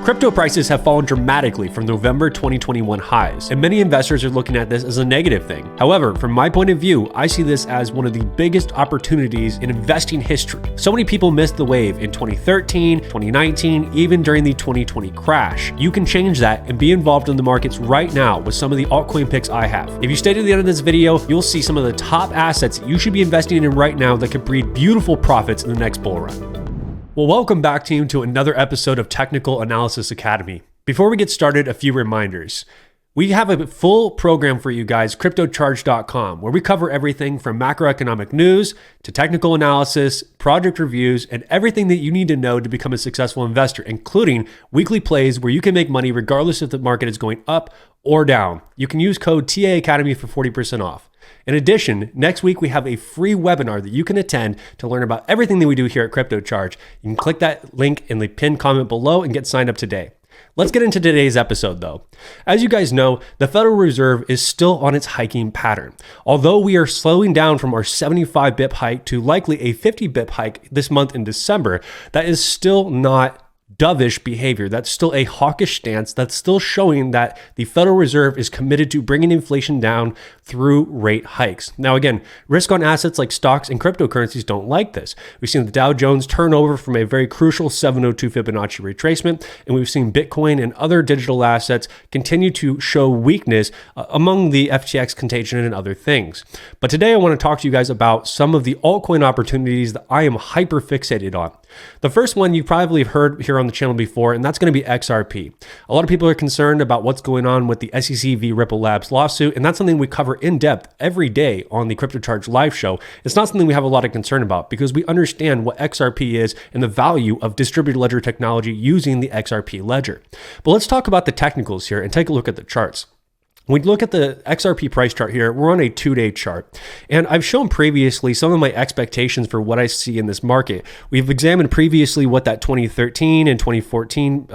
Crypto prices have fallen dramatically from November 2021 highs, and many investors are looking at this as a negative thing. However, from my point of view, I see this as one of the biggest opportunities in investing history. So many people missed the wave in 2013, 2019, even during the 2020 crash. You can change that and be involved in the markets right now with some of the altcoin picks I have. If you stay to the end of this video, you'll see some of the top assets that you should be investing in right now that could breed beautiful profits in the next bull run. Well, welcome back, team, to another episode of Technical Analysis Academy. Before we get started, a few reminders. We have a full program for you guys, cryptocharge.com, where we cover everything from macroeconomic news to technical analysis, project reviews, and everything that you need to know to become a successful investor, including weekly plays where you can make money regardless if the market is going up or down. You can use code TA Academy for 40% off. In addition, next week we have a free webinar that you can attend to learn about everything that we do here at CryptoCharge. You can click that link in the pinned comment below and get signed up today. Let's get into today's episode though. As you guys know, the Federal Reserve is still on its hiking pattern. Although we are slowing down from our 75 bip hike to likely a 50 bip hike this month in December, that is still not dovish behavior. That's still a hawkish stance. That's still showing that the Federal Reserve is committed to bringing inflation down through rate hikes. Now, again, risk on assets like stocks and cryptocurrencies don't like this. We've seen the Dow Jones turn over from a very crucial 702 Fibonacci retracement, and we've seen Bitcoin and other digital assets continue to show weakness among the FTX contagion and other things. But today I want to talk to you guys about some of the altcoin opportunities that I am hyper fixated on. The first one you probably have heard here on the channel before, and that's going to be XRP. A lot of people are concerned about what's going on with the SEC v Ripple Labs lawsuit, and that's something we cover in depth every day on the CryptoCharge live show. It's not something we have a lot of concern about because we understand what XRP is and the value of distributed ledger technology using the XRP ledger. But let's talk about the technicals here and take a look at the charts. When we look at the XRP price chart here, we're on a 2-day chart. And I've shown previously some of my expectations for what I see in this market. We've examined previously what that 2013 and 2014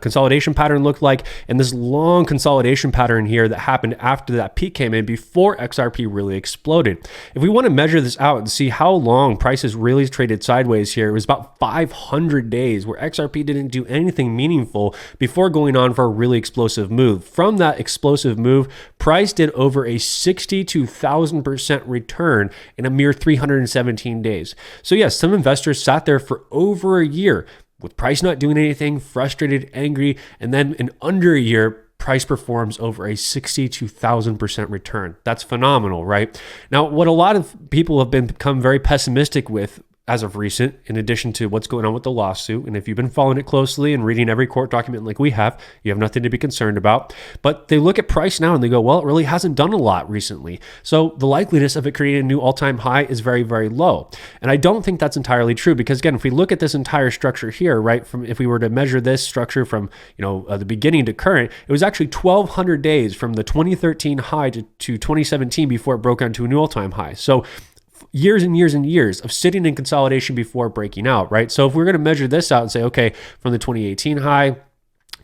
consolidation pattern looked like, and this long consolidation pattern here that happened after that peak came in before XRP really exploded. If we want to measure this out and see how long prices really traded sideways here, it was about 500 days where XRP didn't do anything meaningful before going on for a really explosive move. From that explosive move, price did over a 60 to 1,000% return in a mere 317 days. So yes, some investors sat there for over a year with price not doing anything, frustrated, angry, and then in under a year, price performs over a 60 to 1,000% return. That's phenomenal, right? Now, what a lot of people have become very pessimistic with as of recent, in addition to what's going on with the lawsuit, and if you've been following it closely and reading every court document like we have, you have nothing to be concerned about. But they look at price now and they go, well, it really hasn't done a lot recently. So the likeliness of it creating a new all-time high is very, very low. And I don't think that's entirely true because, again, if we look at this entire structure here, right, from if we were to measure this structure from the beginning to current, it was actually 1,200 days from the 2013 high to 2017 before it broke onto a new all-time high. So years and years and years of sitting in consolidation before breaking out, right? So if we're going to measure this out and say, okay, from the 2018 high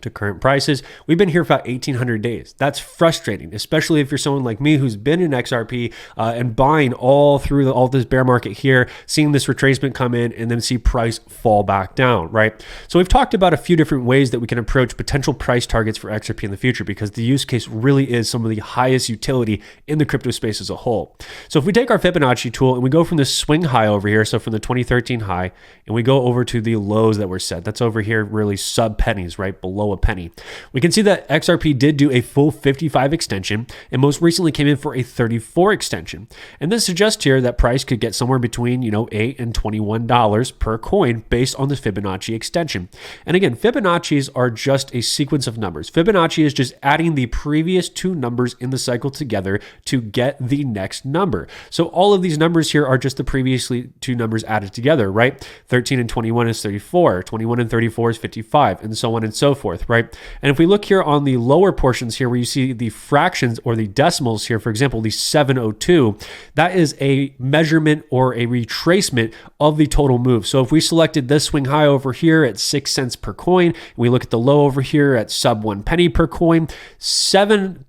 to current prices, we've been here for about 1,800 days. That's frustrating, especially if you're someone like me who's been in XRP and buying all through all this bear market here, seeing this retracement come in and then see price fall back down, right? So we've talked about a few different ways that we can approach potential price targets for XRP in the future because the use case really is some of the highest utility in the crypto space as a whole. So if we take our Fibonacci tool and we go from the swing high over here, so from the 2013 high, and we go over to the lows that were set, that's over here really sub pennies, right below a penny. We can see that XRP did do a full 55 extension and most recently came in for a 34 extension. And this suggests here that price could get somewhere between, $8 and $21 per coin based on the Fibonacci extension. And again, Fibonacci's are just a sequence of numbers. Fibonacci is just adding the previous two numbers in the cycle together to get the next number. So all of these numbers here are just the previously two numbers added together, right? 13 and 21 is 34, 21 and 34 is 55, and so on and so forth. forth, right? And if we look here on the lower portions here where you see the fractions or the decimals here, for example, the 702, that is a measurement or a retracement of the total move. So if we selected this swing high over here at 6 cents per coin, and we look at the low over here at sub 1 penny per coin, 70%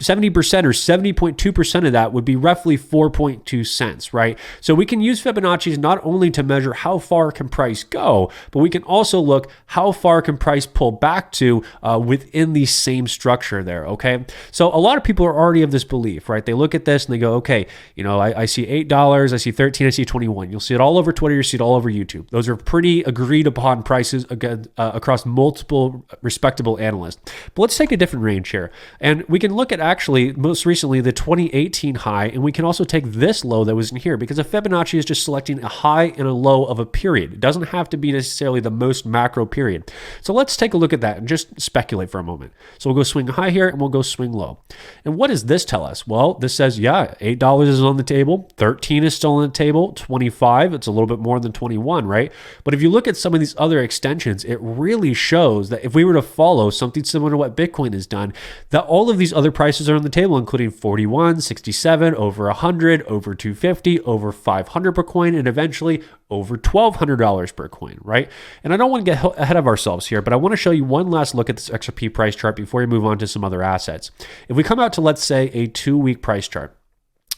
or 70.2% of that would be roughly 4.2 cents, right? So we can use Fibonacci's not only to measure how far can price go, but we can also look how far can price pull back to within the same structure there, okay? So a lot of people are already of this belief, right? They look at this and they go, okay, you know, I see $8, I see 13, I see 21. You'll see it all over Twitter, you see it all over YouTube. Those are pretty agreed upon prices again, across multiple respectable analysts. But let's take a different range here. And we can look at actually most recently the 2018 high, and we can also take this low that was in here because a Fibonacci is just selecting a high and a low of a period. It doesn't have to be necessarily the most macro period. So let's take a look at that and just speculate for a moment. So we'll go swing high here and we'll go swing low. And what does this tell us? Well, this says, yeah, $8 is on the table, 13 is still on the table, 25, it's a little bit more than 21, right? But if you look at some of these other extensions, it really shows that if we were to follow something similar to what Bitcoin has done, that all of these other prices are on the table, including 41, 67, over 100, over 250, over 500 per coin, and eventually over $1,200 per coin, right? And I don't want to get ahead of ourselves here, but I want to show you one last look at this XRP price chart before we move on to some other assets. If we come out to, let's say, a 2-week price chart,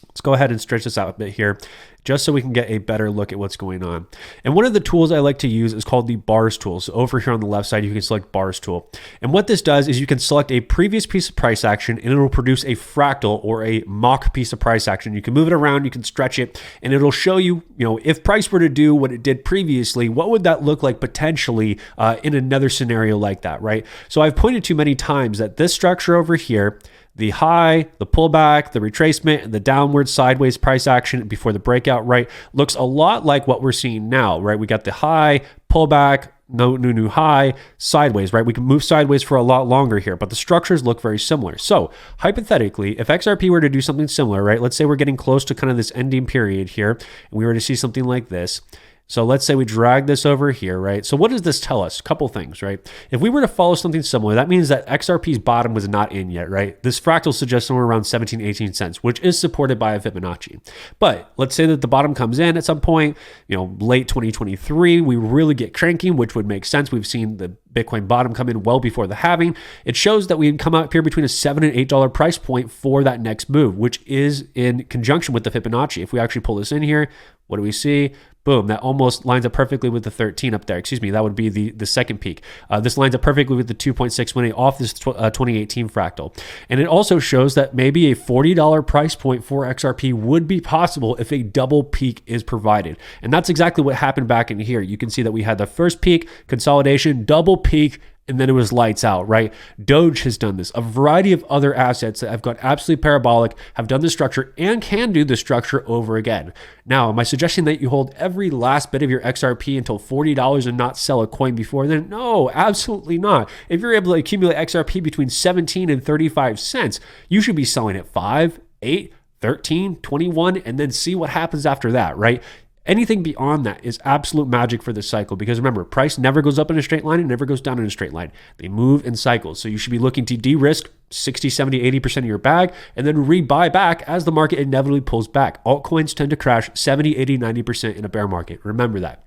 let's go ahead and stretch this out a bit here, just so we can get a better look at what's going on. And one of the tools I like to use is called the bars tool. So over here on the left side, you can select bars tool. And what this does is you can select a previous piece of price action and it'll produce a fractal or a mock piece of price action. You can move it around, you can stretch it, and it'll show you, if price were to do what it did previously, what would that look like potentially in another scenario like that, right? So I've pointed to many times that this structure over here, the high, the pullback, the retracement, and the downward sideways price action before the breakout, right, looks a lot like what we're seeing now, right? We got the high, pullback, no new high, sideways, right? We can move sideways for a lot longer here, but the structures look very similar. So hypothetically, if XRP were to do something similar, right, let's say we're getting close to kind of this ending period here, and we were to see something like this. So let's say we drag this over here, right? So what does this tell us? A couple things, right? If we were to follow something similar, that means that XRP's bottom was not in yet, right? This fractal suggests somewhere around 17, 18 cents, which is supported by a Fibonacci. But let's say that the bottom comes in at some point, late 2023, we really get cranking, which would make sense. We've seen the Bitcoin bottom come in well before the halving. It shows that we come up here between a $7 and $8 price point for that next move, which is in conjunction with the Fibonacci. If we actually pull this in here, what do we see? Boom, that almost lines up perfectly with the 13 up there. Excuse me, that would be the second peak. This lines up perfectly with the 2.618 off this 2018 fractal. And it also shows that maybe a $40 price point for XRP would be possible if a double peak is provided. And that's exactly what happened back in here. You can see that we had the first peak, consolidation, double peak, and then it was lights out, right? Doge has done this. A variety of other assets that have gone absolutely parabolic have done this structure and can do this structure over again. Now, am I suggesting that you hold every last bit of your XRP until $40 and not sell a coin before then? No, absolutely not. If you're able to accumulate XRP between 17 and 35 cents, you should be selling at 5, 8, 13, 21, and then see what happens after that, right? Anything beyond that is absolute magic for this cycle because remember, price never goes up in a straight line and never goes down in a straight line. They move in cycles. So you should be looking to de-risk 60, 70, 80% of your bag and then rebuy back as the market inevitably pulls back. Altcoins tend to crash 70, 80, 90% in a bear market. Remember that.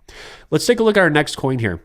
Let's take a look at our next coin here.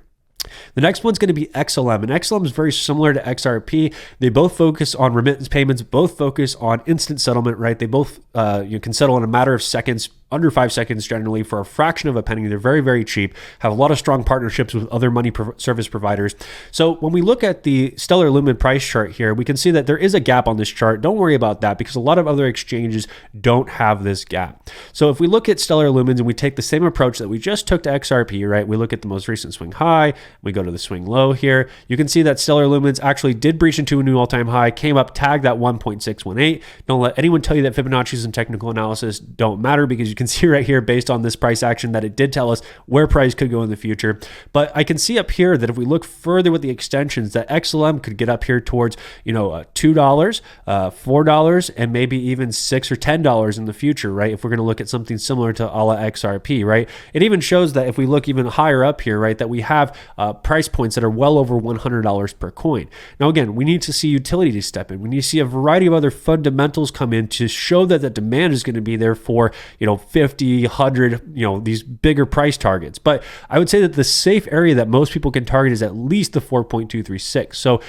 The next one's going to be XLM, and XLM is very similar to XRP. They both focus on remittance payments, both focus on instant settlement, right? They both you can settle in a matter of seconds, under 5 seconds generally, for a fraction of a penny. They're very, very cheap, have a lot of strong partnerships with other money service providers. So when we look at the Stellar Lumen price chart here, we can see that there is a gap on this chart. Don't worry about that because a lot of other exchanges don't have this gap. So if we look at Stellar Lumens and we take the same approach that we just took to XRP, right? We look at the most recent swing high, we go to the swing low here. You can see that Stellar Lumens actually did breach into a new all-time high, came up, tagged that 1.618. Don't let anyone tell you that Fibonacci's and technical analysis don't matter because you can see right here based on this price action that it did tell us where price could go in the future. But I can see up here that if we look further with the extensions, that XLM could get up here towards, $2, $4, and maybe even $6 or $10 in the future, right? If we're going to look at something similar to a la XRP, right? It even shows that if we look even higher up here, right, that we have price points that are well over $100 per coin. Now, again, we need to see utility to step in. We need to see a variety of other fundamentals come in to show that the demand is going to be there for, 50, 100, these bigger price targets. But I would say that the safe area that most people can target is at least the 4.236. So,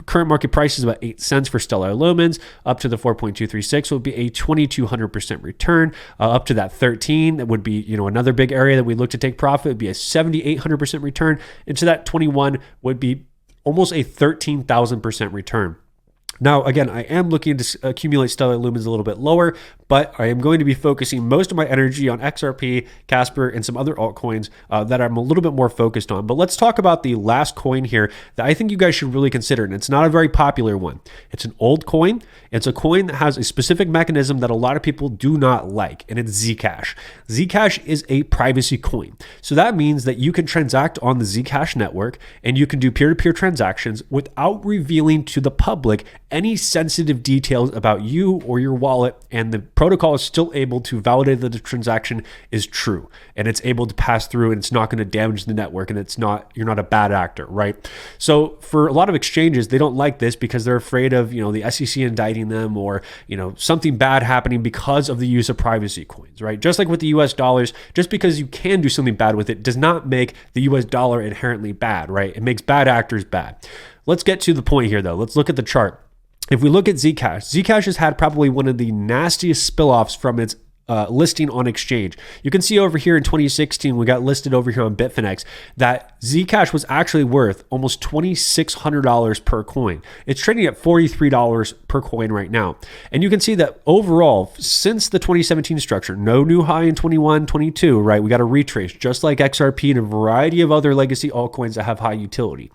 current market price is about 8 cents for stellar lumens. Up to the 4.236 would be a 2,200% return. Up to that 13, that would be, another big area that we look to take profit, would be a 7,800% return. Into that 21 would be almost a 13,000% return. Now, again, I am looking to accumulate stellar lumens a little bit lower, but I am going to be focusing most of my energy on XRP, Casper, and some other altcoins that I'm a little bit more focused on. But let's talk about the last coin here that I think you guys should really consider, and it's not a very popular one. It's an old coin. It's a coin that has a specific mechanism that a lot of people do not like, and it's Zcash. Zcash is a privacy coin. So that means that you can transact on the Zcash network, and you can do peer-to-peer transactions without revealing to the public any sensitive details about you or your wallet, and the protocol is still able to validate that the transaction is true and it's able to pass through, and it's not going to damage the network, and you're not a bad actor, right? So for a lot of exchanges, they don't like this because they're afraid of, the SEC indicting them, or, something bad happening because of the use of privacy coins, right? Just like with the US dollars, just because you can do something bad with it does not make the US dollar inherently bad, right? It makes bad actors bad. Let's get to the point here though. Let's look at the chart. If we look at Zcash has had probably one of the nastiest spill-offs from its listing on exchange. You can see over here in 2016, we got listed over here on Bitfinex that Zcash was actually worth almost $2,600 per coin. It's trading at $43 per coin right now. And you can see that overall, since the 2017 structure, no new high in 21, 22, right? We got a retrace, just like XRP and a variety of other legacy altcoins that have high utility.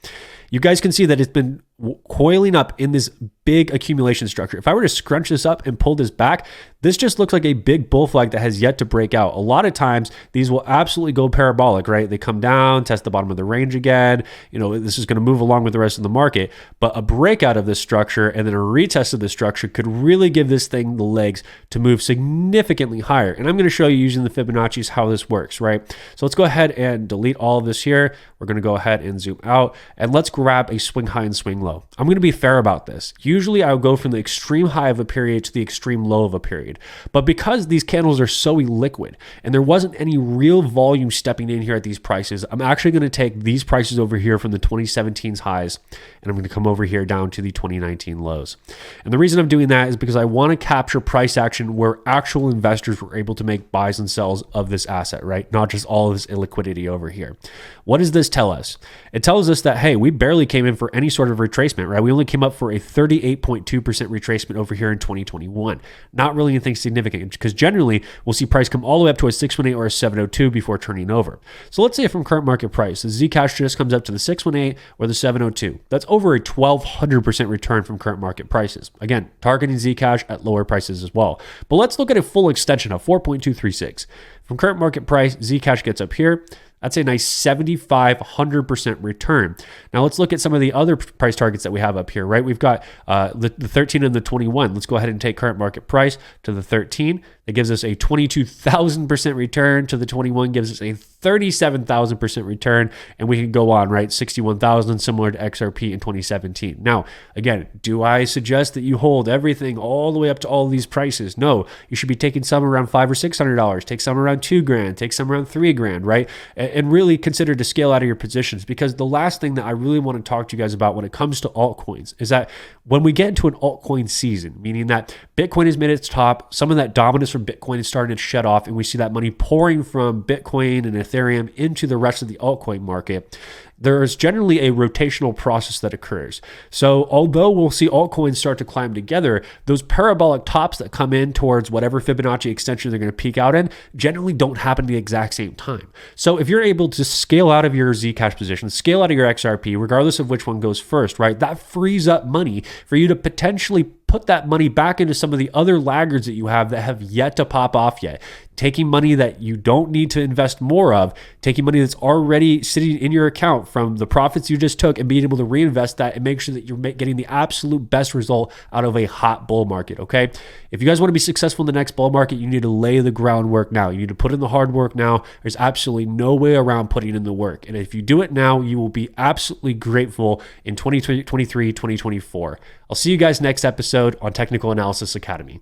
You guys can see that it's been coiling up in this big accumulation structure. If I were to scrunch this up and pull this back, this just looks like a big bull flag that has yet to break out. A lot of times these will absolutely go parabolic, right? They come down, test the bottom of the range again. This is going to move along with the rest of the market, but a breakout of this structure and then a retest of this structure could really give this thing the legs to move significantly higher. And I'm going to show you using the Fibonacci's how this works, right? So let's go ahead and delete all of this here. We're going to go ahead and zoom out, and let's grab a swing high and swing low. I'm going to be fair about this. Usually I'll go from the extreme high of a period to the extreme low of a period. But because these candles are so illiquid and there wasn't any real volume stepping in here at these prices, I'm actually going to take these prices over here from the 2017's highs, and I'm going to come over here down to the 2019 lows. And the reason I'm doing that is because I want to capture price action where actual investors were able to make buys and sells of this asset, right? Not just all of this illiquidity over here. What does this tell us? It tells us that, hey, we barely came in for any sort of retracement, right? We only came up for a 38.2% retracement over here in 2021. Not really anything significant, because generally we'll see price come all the way up to a 618 or a 702 before turning over. So let's say from current market price, the Zcash just comes up to the 618 or the 702. That's over a 1,200% return from current market prices. Again, targeting Zcash at lower prices as well. But let's look at a full extension of 4.236. From current market price, Zcash gets up here. That's a nice 7,500% return. Now let's look at some of the other price targets that we have up here, right? We've got the 13 and the 21. Let's go ahead and take current market price to the 13. That gives us a 22,000% return. To the 21 gives us a 37,000% return. And we can go on, right? 61,000, similar to XRP in 2017. Now, again, do I suggest that you hold everything all the way up to all of these prices? No, you should be taking some around $500 or $600. Take some around $2,000. Take some around $3,000, right? And really consider to scale out of your positions, because the last thing that I really want to talk to you guys about when it comes to altcoins is that when we get into an altcoin season, meaning that Bitcoin has made its top, some of that dominance from Bitcoin is starting to shed off, and we see that money pouring from Bitcoin and Ethereum into the rest of the altcoin market, there is generally a rotational process that occurs. So although we'll see altcoins start to climb together, those parabolic tops that come in towards whatever Fibonacci extension they're going to peak out in generally don't happen at the exact same time. So if you're able to scale out of your Zcash position, scale out of your XRP, regardless of which one goes first, right? That frees up money for you to potentially put that money back into some of the other laggards that you have that have yet to pop off yet. taking money that you don't need to invest more of, taking money that's already sitting in your account from the profits you just took and being able to reinvest that and make sure that you're getting the absolute best result out of a hot bull market, okay? If you guys want to be successful in the next bull market, you need to lay the groundwork now. You need to put in the hard work now. There's absolutely no way around putting in the work. And if you do it now, you will be absolutely grateful in 2023, 2024. I'll see you guys next episode on Technical Analysis Academy.